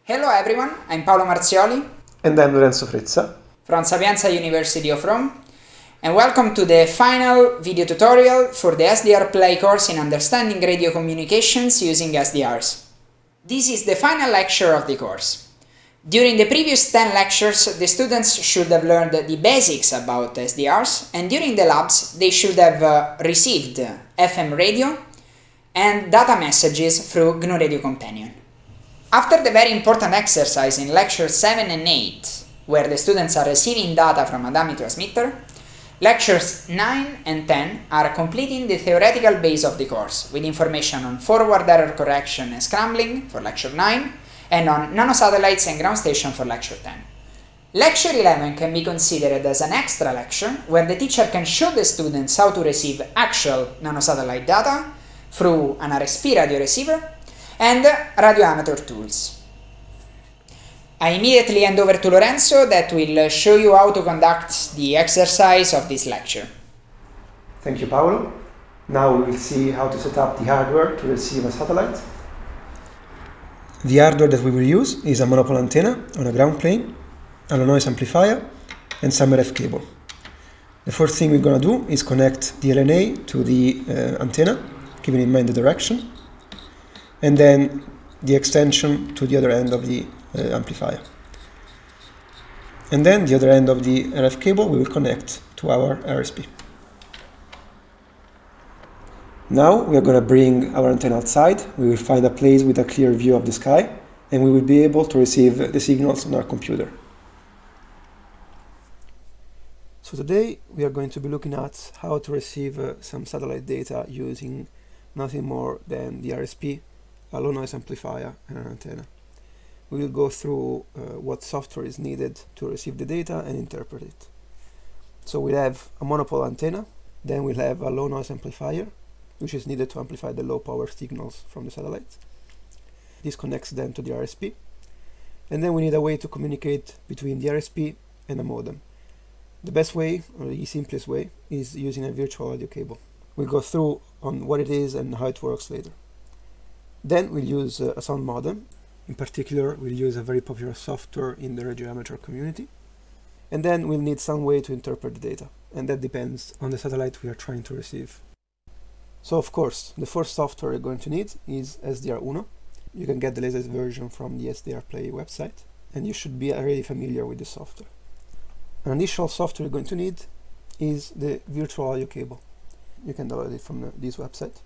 Hello everyone, I'm Paolo Marzioli And I'm Lorenzo Frezza from Sapienza University of Rome, and welcome to the final video tutorial for the SDR Play course in Understanding Radio Communications using SDRs. This is the final lecture of the course. During the previous 10 lectures, the students should have learned the basics about SDRs, and during the labs, they should have received FM radio and data messages through GNU Radio Companion. After the very important exercise in lectures 7 and 8, where the students are receiving data from a dummy transmitter, lectures 9 and 10 are completing the theoretical base of the course, with information on forward error correction and scrambling for lecture 9, and on nanosatellites and ground station for lecture 10. Lecture 11 can be considered as an extra lecture, where the teacher can show the students how to receive actual nanosatellite data through an RSP radio receiver and radio amateur tools. I immediately hand over to Lorenzo that will show you how to conduct the exercise of this lecture. Thank you, Paolo. Now we will see how to set up the hardware to receive a satellite. The hardware that we will use is a monopole antenna on a ground plane, a low noise amplifier, and some RF cable. The first thing we're going to do is connect the LNA to the antenna, keeping in mind the direction, and then the extension to the other end of the amplifier. And then the other end of the RF cable we will connect to our RSP. Now we are going to bring our antenna outside. We will find a place with a clear view of the sky, and we will be able to receive the signals on our computer. So today we are going to be looking at how to receive some satellite data using nothing more than the RSP, a low noise amplifier, and an antenna. We will go through what software is needed to receive the data and interpret it. So we'll have a monopole antenna, then we'll have a low noise amplifier, which is needed to amplify the low power signals from the satellite. This connects then to the RSP, and then we need a way to communicate between the RSP and a modem. The best way, or the simplest way, is using a virtual audio cable. We'll go through on what it is and how it works later. Then we'll use a sound modem. In particular, we'll use a very popular software in the radio amateur community. And then we'll need some way to interpret the data, and that depends on the satellite we are trying to receive. So of course, the first software you're going to need is SDR1. You can get the latest version from the SDR Play website, and you should be already familiar with this software. An initial software you're going to need is the virtual audio cable. You can download it from this website.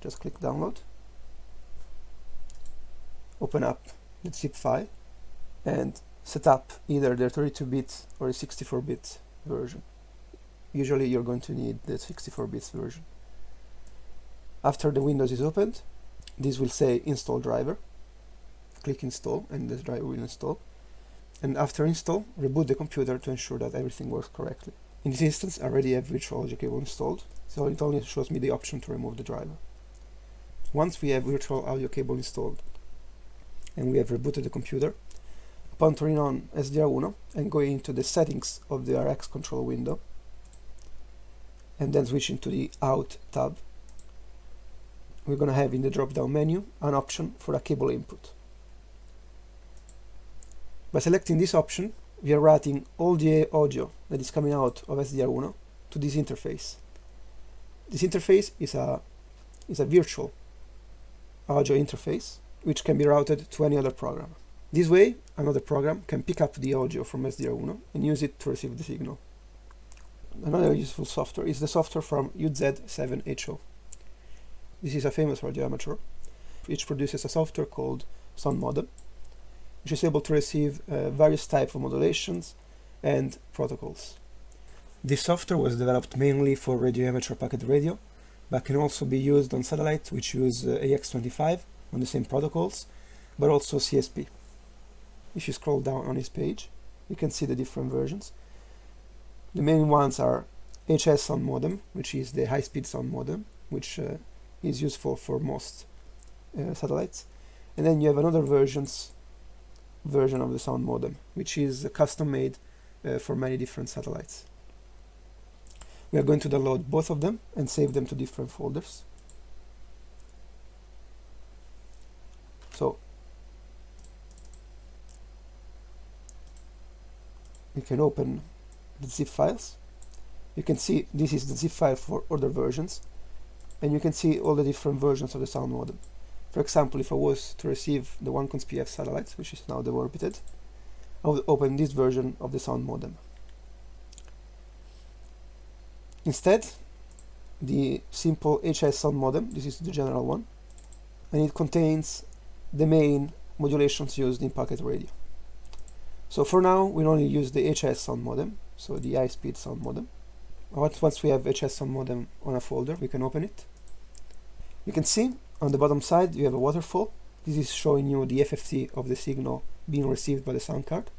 Just click download. Open up the zip file and set up either the 32-bit or the 64-bit version. Usually you're going to need the 64-bit version. After the Windows is opened, this will say install driver. Click install and the driver will install. And after install, reboot the computer to ensure that everything works correctly. In this instance, I already have virtual audio cable installed, so it only shows me the option to remove the driver. Once we have virtual audio cable installed, and we have rebooted the computer, upon turning on SDR1 and going into the settings of the RX control window, and then switching to the Out tab, we're going to have in the drop-down menu an option for a cable input. By selecting this option, we are routing all the audio that is coming out of SDR1 to this interface. This interface is a virtual audio interface which can be routed to any other program. This way, another program can pick up the audio from SDR1 and use it to receive the signal. Another useful software is the software from UZ7HO. This is a famous radio amateur which produces a software called Sound Modem, which is able to receive various types of modulations and protocols. This software was developed mainly for radio amateur packet radio, but can also be used on satellites which use AX25 on the same protocols, but also CSP. If you scroll down on this page, you can see the different versions. The main ones are HS sound modem, which is the high-speed sound modem, which is useful for most satellites. And then you have another version of the sound modem, which is custom-made for many different satellites. We are going to download both of them and save them to different folders. So you can open the zip files. You can see this is the zip file for other versions, and you can see all the different versions of the sound modem. For example, if I was to receive the 1cons.pf satellites, which is now deorbited, I would open this version of the sound modem. Instead, the simple HS sound modem, this is the general one, and it contains the main modulations used in packet radio. So for now, we'll only use the HS sound modem, so the high-speed sound modem. Once we have HS sound modem on a folder, we can open it. You can see on the bottom side you have a waterfall. This is showing you the FFT of the signal being received by the sound card.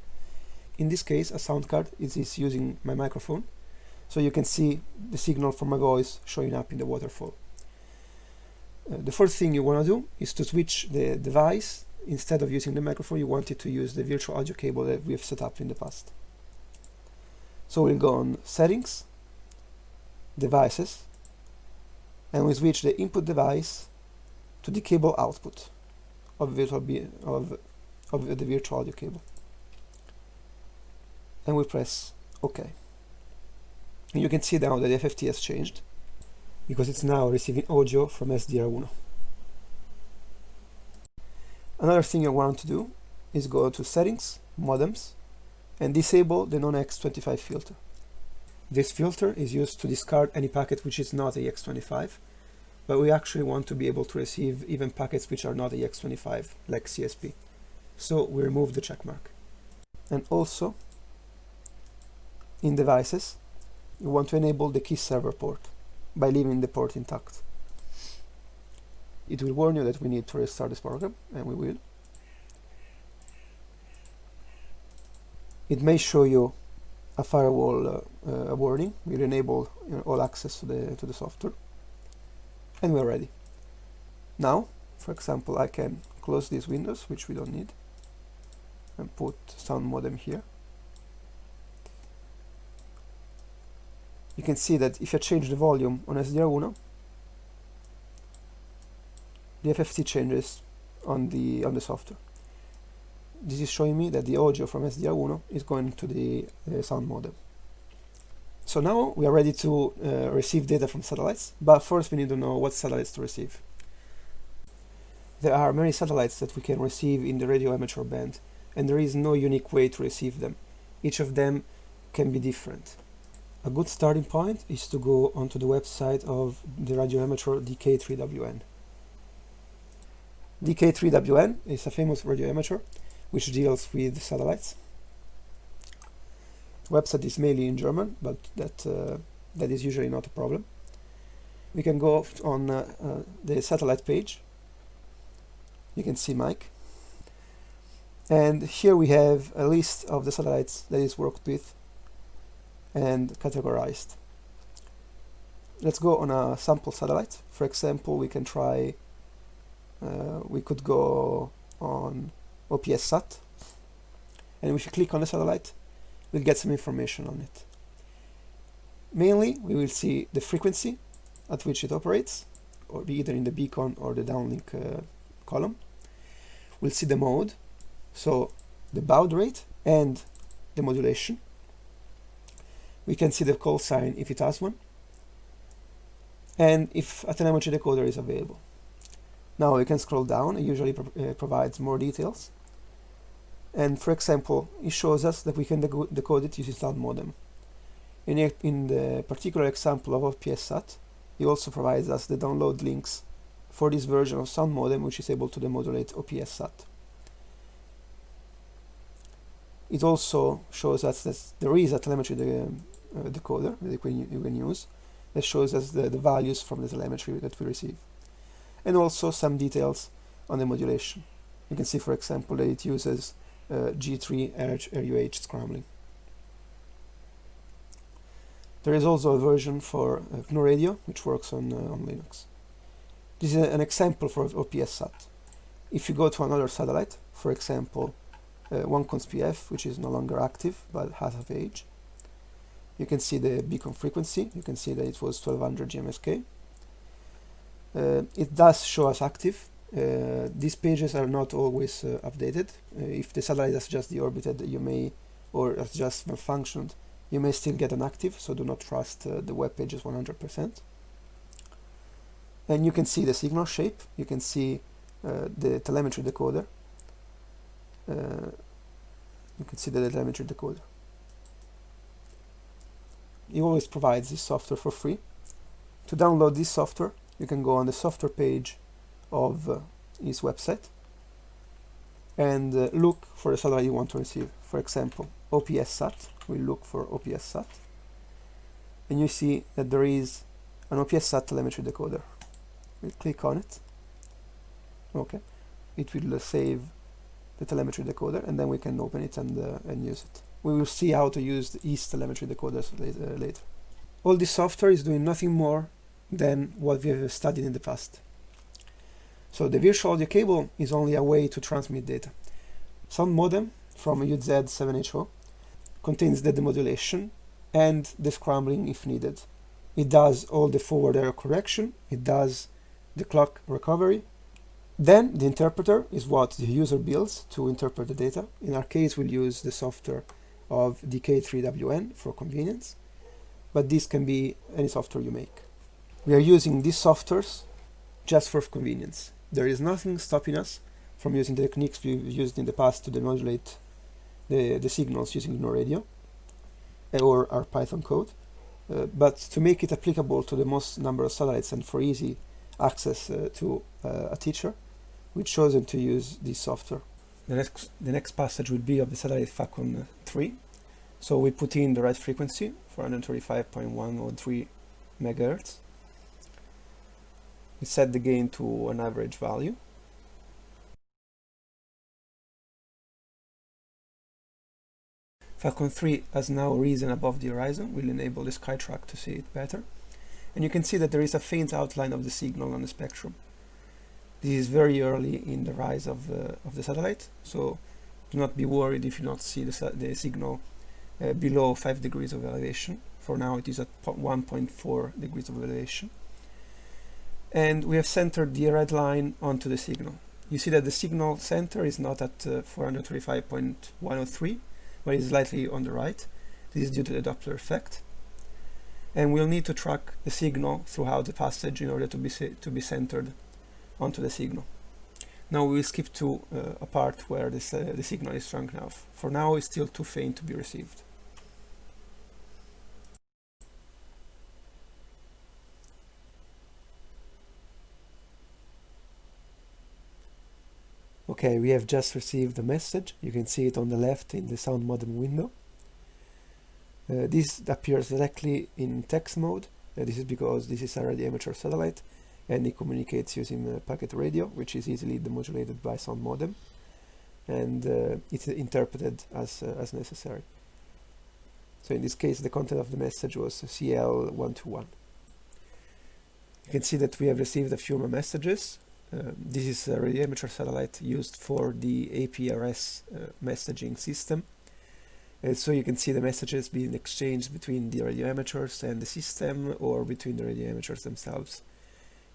In this case, a sound card is using my microphone, so you can see the signal from my voice showing up in the waterfall. The first thing you want to do is to switch the device. Instead of using the microphone, you want it to use the virtual audio cable that we have set up in the past. So we'll go on Settings, Devices, and we switch the input device to the cable output of the virtual audio cable. And we press OK. And you can see now that the FFT has changed, because it's now receiving audio from SDR1. Another thing you want to do is go to Settings, Modems, and disable the non-X25 filter. This filter is used to discard any packet which is not AX25, but we actually want to be able to receive even packets which are not AX25, like CSP. So we remove the check mark. And also, in Devices, you want to enable the key server port by leaving the port intact. It will warn you that we need to restart this program, and we will. It may show you a firewall warning. We'll enable all access to the software, and we're ready. Now, for example, I can close these windows, which we don't need, and put sound modem here. You can see that if I change the volume on SDR1, the FFT changes on the software. This is showing me that the audio from SDR1 is going to the sound modem. So now we are ready to receive data from satellites, but first we need to know what satellites to receive. There are many satellites that we can receive in the radio amateur band, and there is no unique way to receive them. Each of them can be different. A good starting point is to go onto the website of the radio amateur DK3WN. DK3WN is a famous radio amateur which deals with satellites. The website is mainly in German, but that is usually not a problem. We can go on the satellite page. You can see Mike. And here we have a list of the satellites that is worked with and categorized. Let's go on a sample satellite. For example, we can try, we could go on OPS-SAT, and if you click on the satellite, we'll get some information on it. Mainly, we will see the frequency at which it operates, or either in the beacon or the downlink column. We'll see the mode, so the baud rate and the modulation. We can see the call sign if it has one, and if a telemetry decoder is available. Now we can scroll down. It usually provides more details. And for example, it shows us that we can decode it using sound modem. In the particular example of OPS-SAT, it also provides us the download links for this version of sound modem, which is able to demodulate OPS-SAT. It also shows us that there is a telemetry decoder that you can use that shows us the values from the telemetry that we receive, and also some details on the modulation. You can see, for example, that it uses G3 RUH scrambling. There is also a version for GNU Radio, which works on Linux. This is an example for OPS-SAT. If you go to another satellite, for example, 1cons.pf, which is no longer active but has of age, you can see the beacon frequency. You can see that it was 1200 GMSK. It does show us active. These pages are not always updated. If the satellite has just deorbited, you may or has just malfunctioned, you may still get an active, so do not trust the web pages 100%. And you can see the signal shape, you can see the telemetry decoder. You can see the telemetry decoder. It always provides this software for free. To download this software, you can go on the software page of his website and look for the satellite you want to receive. For example, OPS-SAT. We'll look for OPS-SAT. And you see that there is an OPS-SAT telemetry decoder. We'll click on it. Okay. It will save the telemetry decoder, and then we can open it and use it. We will see how to use these telemetry decoders later. All this software is doing nothing more than what we have studied in the past. So the virtual audio cable is only a way to transmit data. Sound modem from UZ7HO contains the demodulation and the scrambling if needed. It does all the forward error correction, it does the clock recovery. Then the interpreter is what the user builds to interpret the data. In our case, we'll use the software of DK3WN for convenience, but this can be any software you make. We are using these softwares just for convenience. There is nothing stopping us from using the techniques we've used in the past to demodulate the signals using GNU Radio or our Python code, but to make it applicable to the most number of satellites and for easy access to a teacher, we've chosen to use this software. The next passage will be of the satellite Falcon 3. So we put in the right frequency, 435.103 MHz. We set the gain to an average value. Falcon 3 has now risen above the horizon. We'll enable the SkyTrack to see it better. And you can see that there is a faint outline of the signal on the spectrum. This is very early in the rise of the satellite, so do not be worried if you not see the signal below 5 degrees of elevation. For now it is at 1.4 degrees of elevation. And we have centered the red line onto the signal. You see that the signal center is not at 435.103, but is slightly on the right. This is due to the Doppler effect. And we'll need to track the signal throughout the passage in order to be centered onto the signal. Now we will skip to a part where the signal is strong enough. For now it's still too faint to be received. Okay, we have just received the message. You can see it on the left in the sound modem window. This appears directly in text mode. This is because this is already amateur satellite and it communicates using packet radio, which is easily demodulated by sound modem, and it's interpreted as necessary. So in this case, the content of the message was CL121. You can see that we have received a few more messages. This is a radio amateur satellite used for the APRS messaging system. So you can see the messages being exchanged between the radio amateurs and the system, or between the radio amateurs themselves.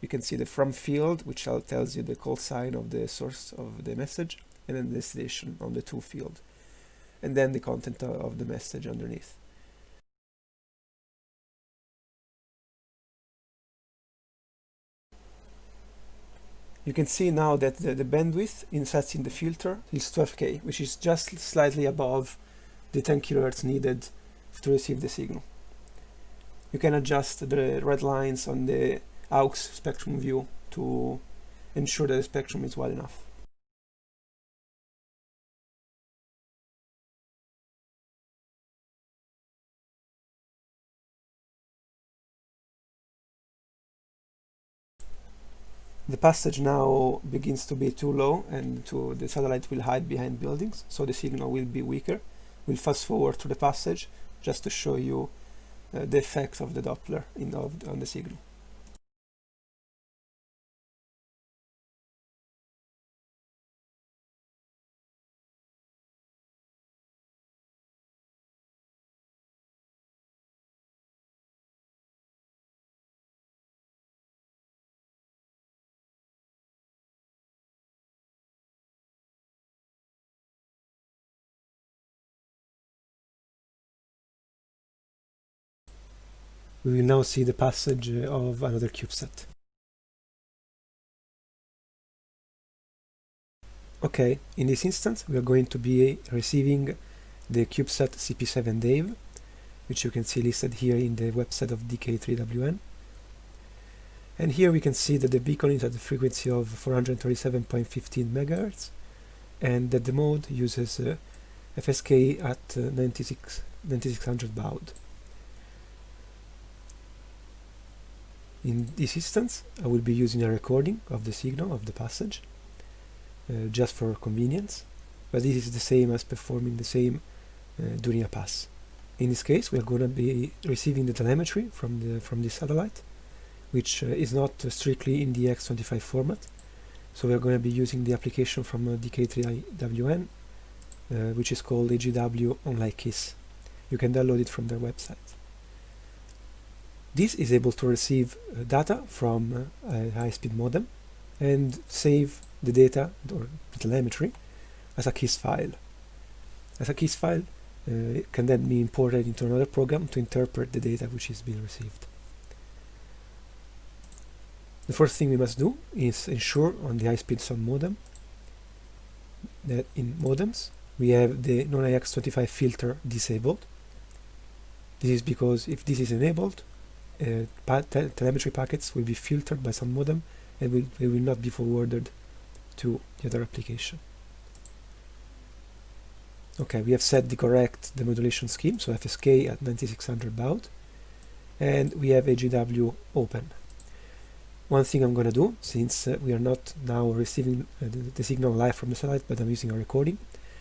You can see the from field, which tells you the call sign of the source of the message, and then the destination on the to field, and then the content of the message underneath. You can see now that the bandwidth set in the filter is 12K, which is just slightly above the 10 kHz needed to receive the signal. You can adjust the red lines on the aux spectrum view to ensure that the spectrum is wide enough. The passage now begins to be too low, and the satellite will hide behind buildings, so the signal will be weaker. We'll fast forward to the passage just to show you the effect of the Doppler on the signal. we will now see the passage of another CubeSat. Okay, in this instance we are going to be receiving the CubeSat CP7 Dave, which you can see listed here in the website of DK3WN. And here we can see that the beacon is at the frequency of 437.15 MHz and that the mode uses FSK at 9600 baud. In this instance, I will be using a recording of the signal of the passage, just for convenience, but this is the same as performing the same during a pass. In this case, we are going to be receiving the telemetry from the satellite, which is not strictly in the X25 format, so we are going to be using the application from DK3WN, which is called AGW Online KISS. You can download it from their website. This is able to receive data from a high-speed modem and save the data or the telemetry as a KISS file. As a KISS file, it can then be imported into another program to interpret the data which is being received. The first thing we must do is ensure on the high-speed SON modem that in modems we have the non-IX25 filter disabled. This is because if this is enabled, telemetry packets will be filtered by some modem and they will not be forwarded to the other application. Okay, we have set the correct demodulation scheme, so FSK at 9600 baud, and we have AGW open. One thing I'm going to do, since we are not now receiving the signal live from the satellite, but I'm using a recording,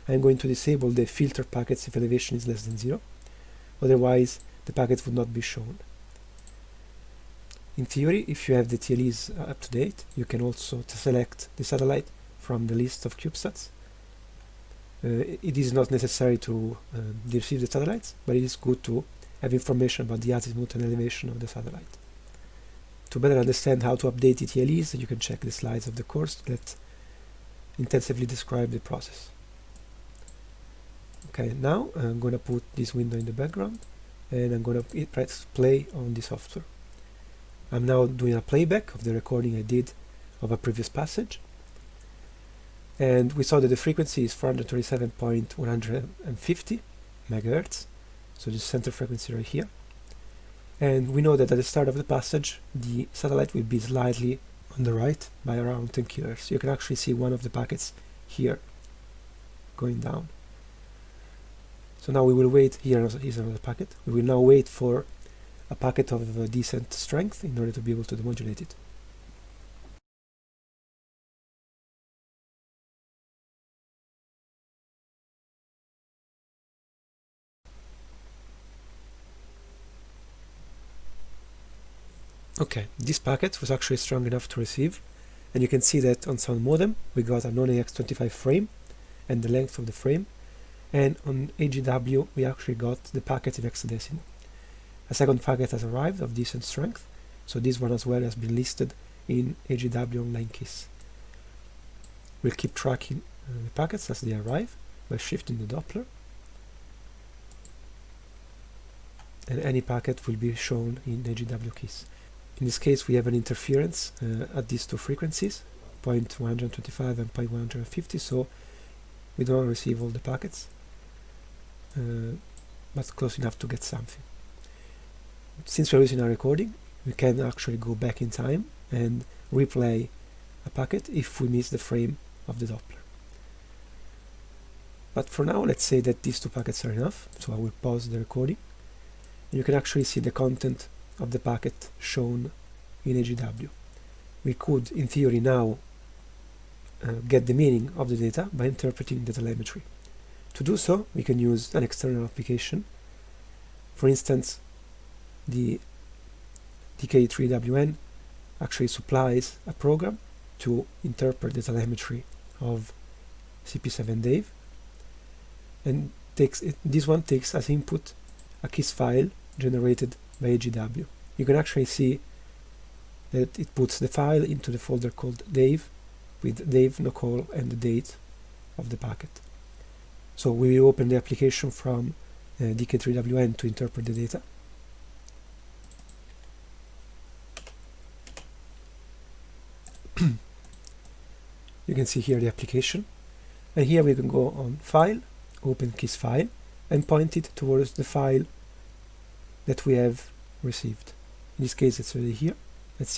I'm going to disable the filter packets if elevation is less than 0. Otherwise, the packets would not be shown. In theory, if you have the TLEs up to date, you can also select the satellite from the list of CubeSats. It is not necessary to receive the satellites, but it is good to have information about the azimuth and elevation of the satellite. To better understand how to update the TLEs, you can check the slides of the course that intensively describe the process. Okay, now I'm going to put this window in the background and I'm going to press play on the software. I'm now doing a playback of the recording I did of a previous passage, and we saw that the frequency is 437.150 MHz, so the center frequency right here, and we know that at the start of the passage the satellite will be slightly on the right by around 10 kHz. You can actually see one of the packets here going down. So now we will wait. Here is another packet. We will now wait for a packet of decent strength in order to be able to demodulate it. Okay, this packet was actually strong enough to receive, and you can see that on SON modem we got a non-AX25 frame and the length of the frame, and on AGW we actually got the packet in hexadecimal. A second packet has arrived of decent strength, so this one as well has been listed in AGW Online KISS. We'll keep tracking the packets as they arrive by shifting the Doppler, and any packet will be shown in AGW KISS. In this case we have an interference at these two frequencies, 0.125 and 0.150, so we don't receive all the packets, but close enough to get something. Since we're using a recording, we can actually go back in time and replay a packet if we miss the frame of the Doppler. But for now, let's say that these two packets are enough, so I will pause the recording. And you can actually see the content of the packet shown in AGW. We could, in theory, now get the meaning of the data by interpreting the telemetry. To do so, we can use an external application. For instance, the DK3WN actually supplies a program to interpret the telemetry of CP7 Dave, and this one takes as input a KISS file generated by AGW. You can actually see that it puts the file into the folder called Dave, with Dave, no call, and the date of the packet. So we will open the application from DK3WN to interpret the data. You can see here the application, and here we can go on File, Open KISS file, and point it towards the file that we have received. In this case, it's already here. Let's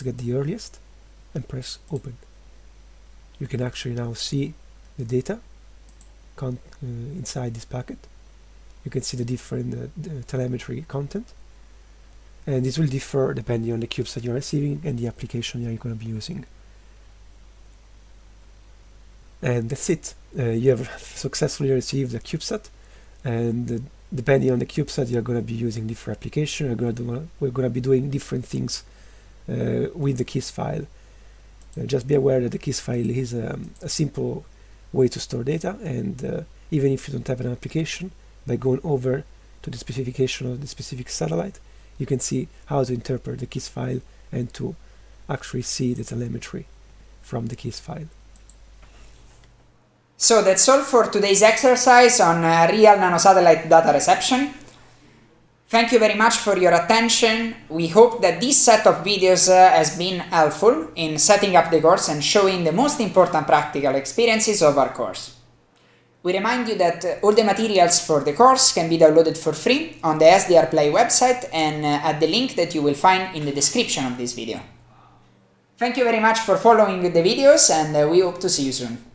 get the earliest and press Open. You can actually now see the data inside this packet. You can see the different telemetry content, and this will differ depending on the CubeSat you're receiving and the application you're going to be using. And that's it. You have successfully received a CubeSat, and depending on the CubeSat you're going to be using different application. We're going to be doing different things with the KISS file. Just be aware that the KISS file is a simple way to store data, and even if you don't have an application, by going over to the specification of the specific satellite, you can see how to interpret the KISS file and to actually see the telemetry from the KISS file. So that's all for today's exercise on real nanosatellite data reception. Thank you very much for your attention. We hope that this set of videos has been helpful in setting up the course and showing the most important practical experiences of our course. We remind you that all the materials for the course can be downloaded for free on the SDR Play website and at the link that you will find in the description of this video. Thank you very much for following the videos, and we hope to see you soon.